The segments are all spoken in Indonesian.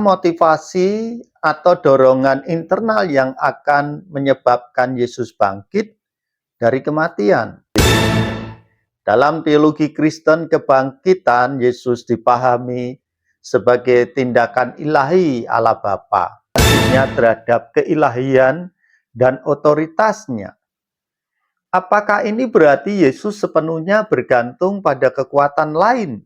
Motivasi atau dorongan internal yang akan menyebabkan Yesus bangkit dari kematian. Dalam teologi Kristen, kebangkitan Yesus dipahami sebagai tindakan ilahi Allah Bapa terhadap keilahian dan otoritasnya. Apakah ini berarti Yesus sepenuhnya bergantung pada kekuatan lain?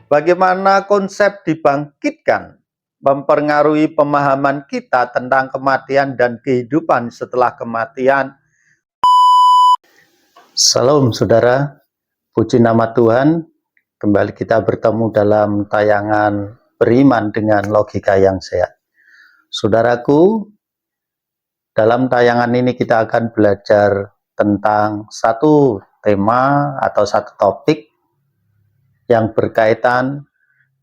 Bagaimana konsep dibangkitkan mempengaruhi pemahaman kita tentang kematian dan kehidupan setelah kematian? Salam saudara, puji nama Tuhan. Kembali kita bertemu dalam tayangan Beriman dengan Logika yang Sehat. Saudaraku, dalam tayangan ini kita akan belajar tentang satu tema atau satu topik yang berkaitan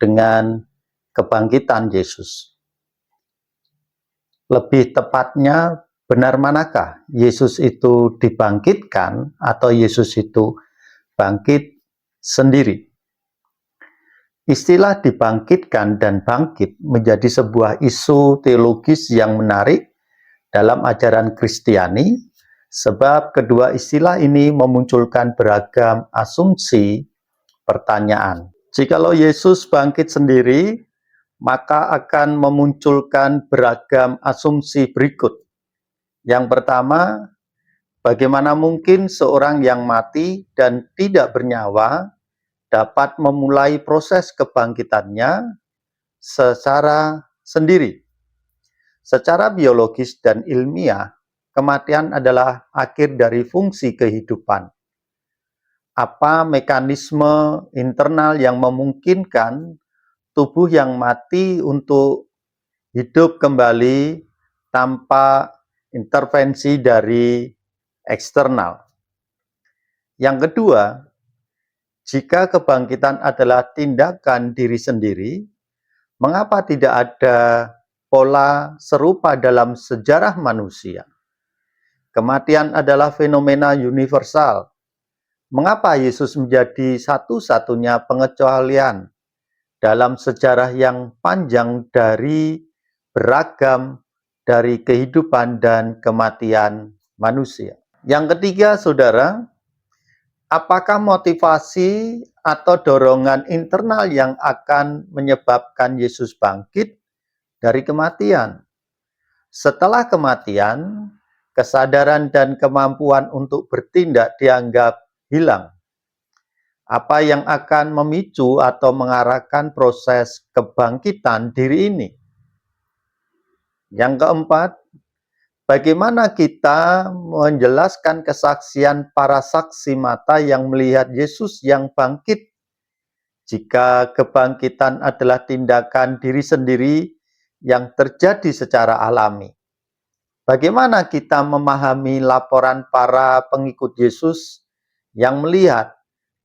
dengan kebangkitan Yesus. Lebih tepatnya, benar manakah Yesus itu dibangkitkan atau Yesus itu bangkit sendiri? Istilah dibangkitkan dan bangkit menjadi sebuah isu teologis yang menarik dalam ajaran Kristiani, sebab kedua istilah ini memunculkan beragam asumsi pertanyaan. Jikalau Yesus bangkit sendiri, maka akan memunculkan beragam asumsi berikut. Yang pertama, bagaimana mungkin seorang yang mati dan tidak bernyawa dapat memulai proses kebangkitannya secara sendiri? Secara biologis dan ilmiah, kematian adalah akhir dari fungsi kehidupan. Apa mekanisme internal yang memungkinkan tubuh yang mati untuk hidup kembali tanpa intervensi dari eksternal? Yang kedua, jika kebangkitan adalah tindakan diri sendiri, mengapa tidak ada pola serupa dalam sejarah manusia? Kematian adalah fenomena universal. Mengapa Yesus menjadi satu-satunya pengecualian dalam sejarah yang panjang dari beragam dari kehidupan dan kematian manusia? Yang ketiga, saudara, apakah motivasi atau dorongan internal yang akan menyebabkan Yesus bangkit dari kematian? Setelah kematian, kesadaran dan kemampuan untuk bertindak dianggap hilang. Apa yang akan memicu atau mengarahkan proses kebangkitan diri ini? Yang keempat, bagaimana kita menjelaskan kesaksian para saksi mata yang melihat Yesus yang bangkit? Jika kebangkitan adalah tindakan diri sendiri yang terjadi secara alami, bagaimana kita memahami laporan para pengikut Yesus yang melihat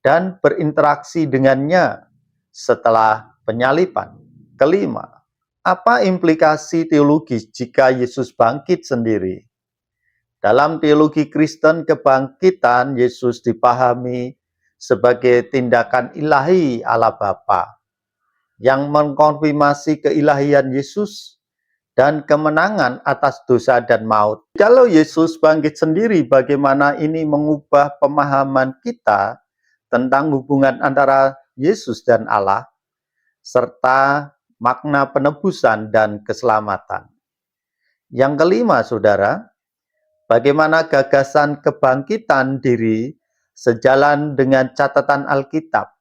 dan berinteraksi dengannya setelah penyaliban? Kelima, apa implikasi teologis jika Yesus bangkit sendiri? Dalam teologi Kristen, kebangkitan Yesus dipahami sebagai tindakan ilahi Allah Bapa yang mengkonfirmasi keilahian Yesus dan kemenangan atas dosa dan maut. Kalau Yesus bangkit sendiri, bagaimana ini mengubah pemahaman kita tentang hubungan antara Yesus dan Allah, serta makna penebusan dan keselamatan? Yang kelima, saudara, bagaimana gagasan kebangkitan diri sejalan dengan catatan Alkitab?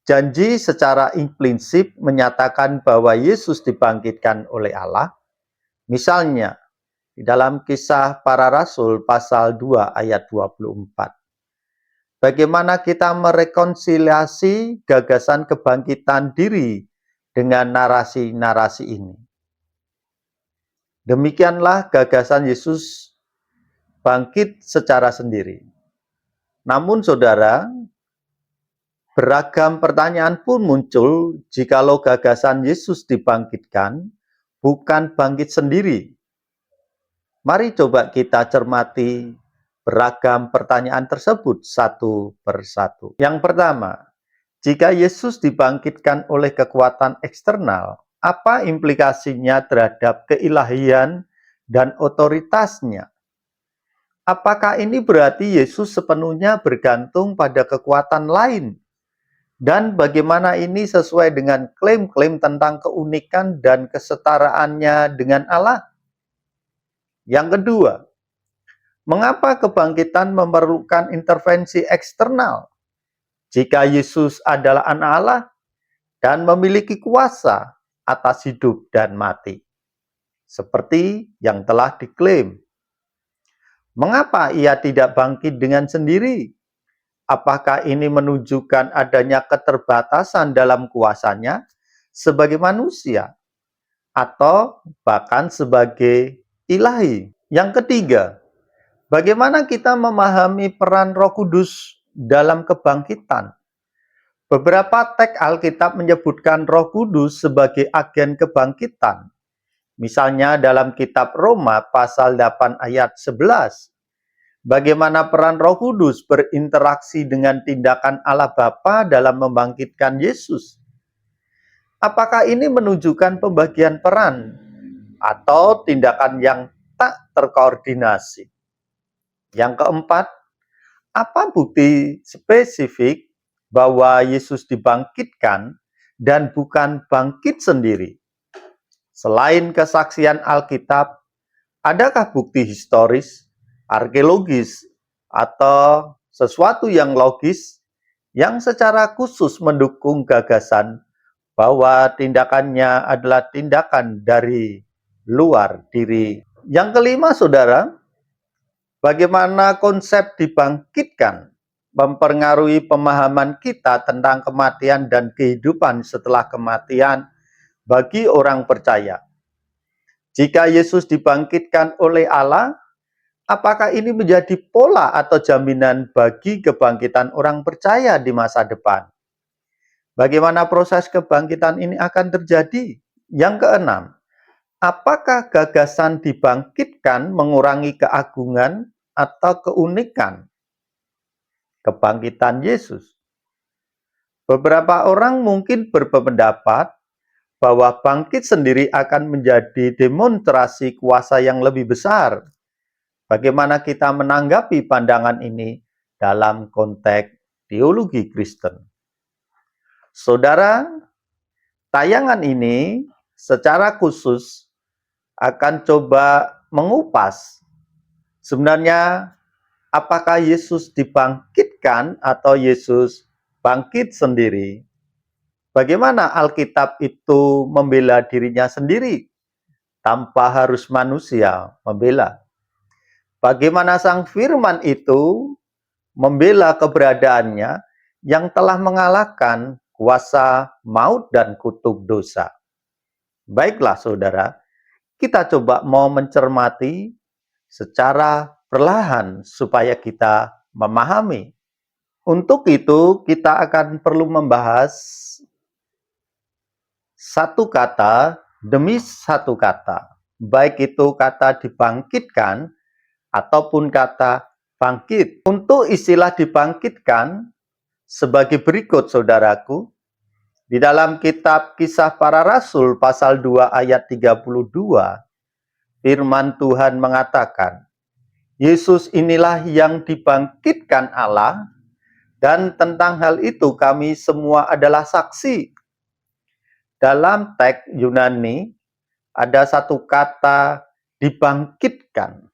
Janji secara implisit menyatakan bahwa Yesus dibangkitkan oleh Allah. Misalnya, di dalam Kisah Para Rasul pasal 2 ayat 24. Bagaimana kita merekonsiliasi gagasan kebangkitan diri dengan narasi-narasi ini? Demikianlah gagasan Yesus bangkit secara sendiri. Namun saudara, beragam pertanyaan pun muncul jikalau gagasan Yesus dibangkitkan bukan bangkit sendiri. Mari coba kita cermati beragam pertanyaan tersebut satu persatu. Yang pertama, jika Yesus dibangkitkan oleh kekuatan eksternal, apa implikasinya terhadap keilahian dan otoritasnya? Apakah ini berarti Yesus sepenuhnya bergantung pada kekuatan lain? Dan bagaimana ini sesuai dengan klaim-klaim tentang keunikan dan kesetaraannya dengan Allah? Yang kedua, mengapa kebangkitan memerlukan intervensi eksternal? Jika Yesus adalah anak Allah dan memiliki kuasa atas hidup dan mati, seperti yang telah diklaim. Mengapa ia tidak bangkit dengan sendiri? Apakah ini menunjukkan adanya keterbatasan dalam kuasanya sebagai manusia atau bahkan sebagai ilahi? Yang ketiga, bagaimana kita memahami peran Roh Kudus dalam kebangkitan? Beberapa teks Alkitab menyebutkan Roh Kudus sebagai agen kebangkitan. Misalnya dalam kitab Roma pasal 8 ayat 11. Bagaimana peran Roh Kudus berinteraksi dengan tindakan Allah Bapa dalam membangkitkan Yesus? Apakah ini menunjukkan pembagian peran atau tindakan yang tak terkoordinasi? Yang keempat, apa bukti spesifik bahwa Yesus dibangkitkan dan bukan bangkit sendiri? Selain kesaksian Alkitab, adakah bukti historis, arkeologis, atau sesuatu yang logis yang secara khusus mendukung gagasan bahwa tindakannya adalah tindakan dari luar diri? Yang kelima, saudara, bagaimana konsep dibangkitkan mempengaruhi pemahaman kita tentang kematian dan kehidupan setelah kematian bagi orang percaya. Jika Yesus dibangkitkan oleh Allah, apakah ini menjadi pola atau jaminan bagi kebangkitan orang percaya di masa depan? Bagaimana proses kebangkitan ini akan terjadi? Yang keenam, apakah gagasan dibangkitkan mengurangi keagungan atau keunikan kebangkitan Yesus? Beberapa orang mungkin berpendapat bahwa bangkit sendiri akan menjadi demonstrasi kuasa yang lebih besar. Bagaimana kita menanggapi pandangan ini dalam konteks teologi Kristen? Saudara, tayangan ini secara khusus akan coba mengupas sebenarnya apakah Yesus dibangkitkan atau Yesus bangkit sendiri. Bagaimana Alkitab itu membela dirinya sendiri tanpa harus manusia membela. Bagaimana Sang Firman itu membela keberadaannya yang telah mengalahkan kuasa maut dan kutuk dosa. Baiklah saudara, kita coba mau mencermati secara perlahan supaya kita memahami. Untuk itu kita akan perlu membahas satu kata demi satu kata, baik itu kata dibangkitkan ataupun kata bangkit. Untuk istilah dibangkitkan sebagai berikut, saudaraku. Di dalam kitab Kisah Para Rasul pasal 2 ayat 32, firman Tuhan mengatakan, Yesus inilah yang dibangkitkan Allah, dan tentang hal itu kami semua adalah saksi. Dalam teks Yunani, ada satu kata dibangkitkan.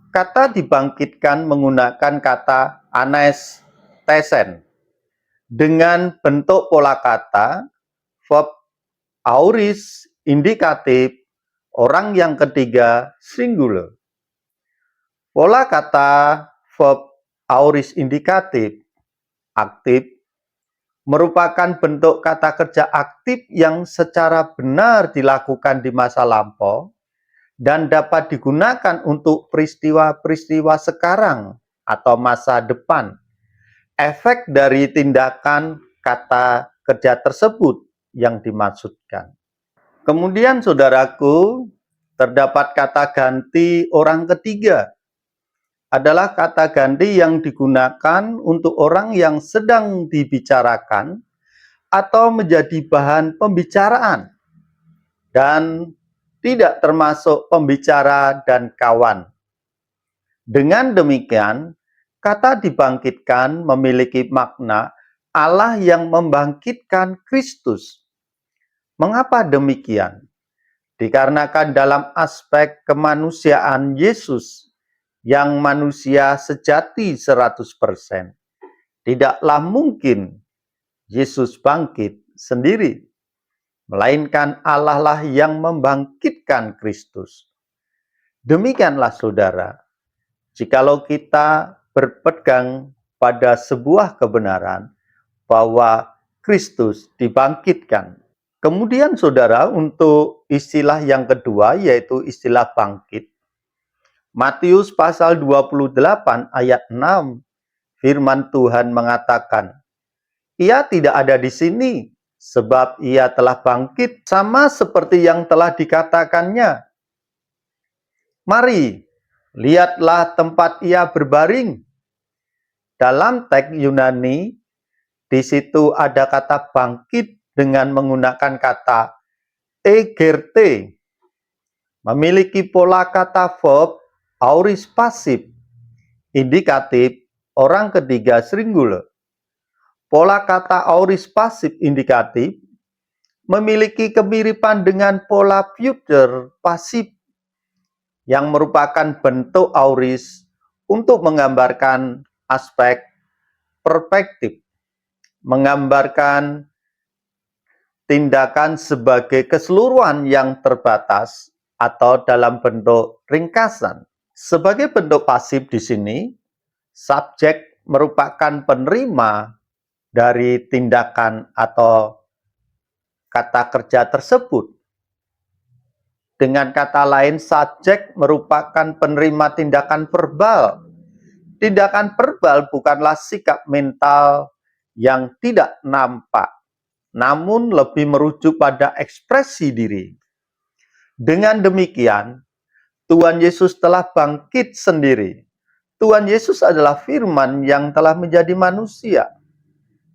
Kata dibangkitkan menggunakan kata anestesen dengan bentuk pola kata verb aorist indikatif orang yang ketiga singular. Pola kata verb aorist indikatif aktif merupakan bentuk kata kerja aktif yang secara benar dilakukan di masa lampau dan dapat digunakan untuk peristiwa-peristiwa sekarang atau masa depan. Efek dari tindakan kata kerja tersebut yang dimaksudkan. Kemudian saudaraku, terdapat kata ganti orang ketiga. Adalah kata ganti yang digunakan untuk orang yang sedang dibicarakan atau menjadi bahan pembicaraan. dan tidak termasuk pembicara dan kawan. Dengan demikian, kata dibangkitkan memiliki makna Allah yang membangkitkan Kristus. Mengapa demikian? Dikarenakan dalam aspek kemanusiaan Yesus yang manusia sejati 100%, tidaklah mungkin Yesus bangkit sendiri, melainkan Allah lah yang membangkitkan Kristus. Demikianlah saudara, jikalau kita berpegang pada sebuah kebenaran bahwa Kristus dibangkitkan. Kemudian saudara, untuk istilah yang kedua yaitu istilah bangkit. Matius pasal 28 ayat 6, firman Tuhan mengatakan, "Ia tidak ada di sini, sebab ia telah bangkit sama seperti yang telah dikatakannya. Mari, lihatlah tempat ia berbaring." Dalam teks Yunani, di situ ada kata bangkit dengan menggunakan kata egerte, memiliki pola kata verb aorist pasif, indikatif orang ketiga singular. Pola kata aorist pasif indikatif memiliki kemiripan dengan pola future pasif yang merupakan bentuk aorist untuk menggambarkan aspek perspektif, menggambarkan tindakan sebagai keseluruhan yang terbatas atau dalam bentuk ringkasan. Sebagai bentuk pasif di sini, subjek merupakan penerima dari tindakan atau kata kerja tersebut. Dengan kata lain, subjek merupakan penerima tindakan verbal. Tindakan verbal bukanlah sikap mental yang tidak nampak, namun lebih merujuk pada ekspresi diri. Dengan demikian, Tuhan Yesus telah bangkit sendiri. Tuhan Yesus adalah firman yang telah menjadi manusia.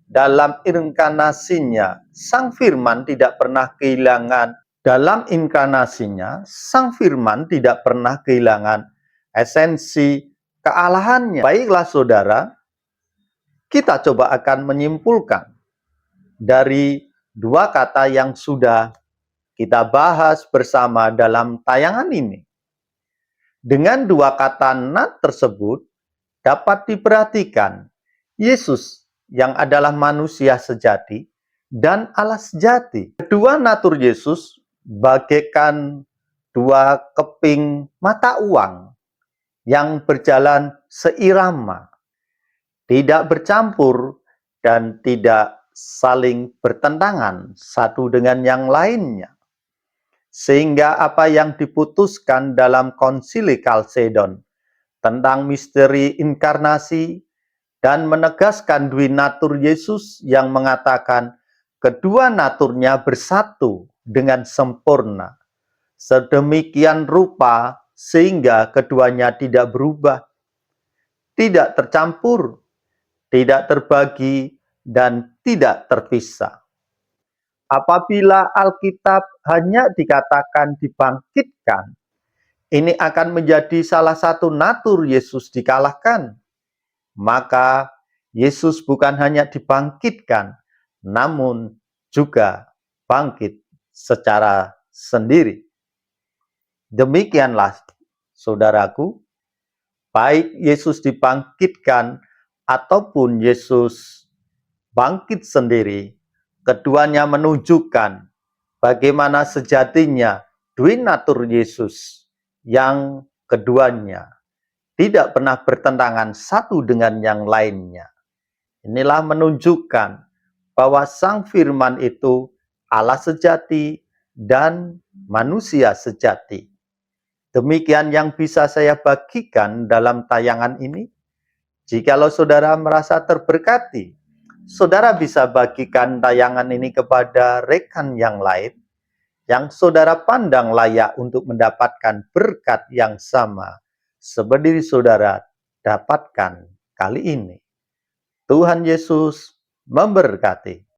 Dalam inkarnasinya, Sang Firman tidak pernah kehilangan esensi kealahannya. Baiklah saudara, kita coba akan menyimpulkan dari dua kata yang sudah kita bahas bersama dalam tayangan ini. Dengan dua kata nat tersebut dapat diperhatikan Yesus yang adalah manusia sejati dan Allah sejati. Kedua natur Yesus bagaikan dua keping mata uang yang berjalan seirama, tidak bercampur dan tidak saling bertentangan satu dengan yang lainnya. Sehingga apa yang diputuskan dalam Konsili Kalsedon tentang misteri inkarnasi dan menegaskan dwi natur Yesus yang mengatakan kedua naturnya bersatu dengan sempurna, sedemikian rupa sehingga keduanya tidak berubah, tidak tercampur, tidak terbagi, dan tidak terpisah. Apabila Alkitab hanya dikatakan dibangkitkan, ini akan menjadi salah satu natur Yesus dikalahkan. Maka Yesus bukan hanya dibangkitkan, namun juga bangkit secara sendiri. Demikianlah saudaraku, baik Yesus dibangkitkan ataupun Yesus bangkit sendiri, keduanya menunjukkan bagaimana sejatinya dwi natur Yesus yang keduanya tidak pernah bertentangan satu dengan yang lainnya. Inilah menunjukkan bahwa Sang Firman itu Allah sejati dan manusia sejati. Demikian yang bisa saya bagikan dalam tayangan ini. Jikalau saudara merasa terberkati, saudara bisa bagikan tayangan ini kepada rekan yang lain yang saudara pandang layak untuk mendapatkan berkat yang sama seperti saudara dapatkan kali ini. Tuhan Yesus memberkati.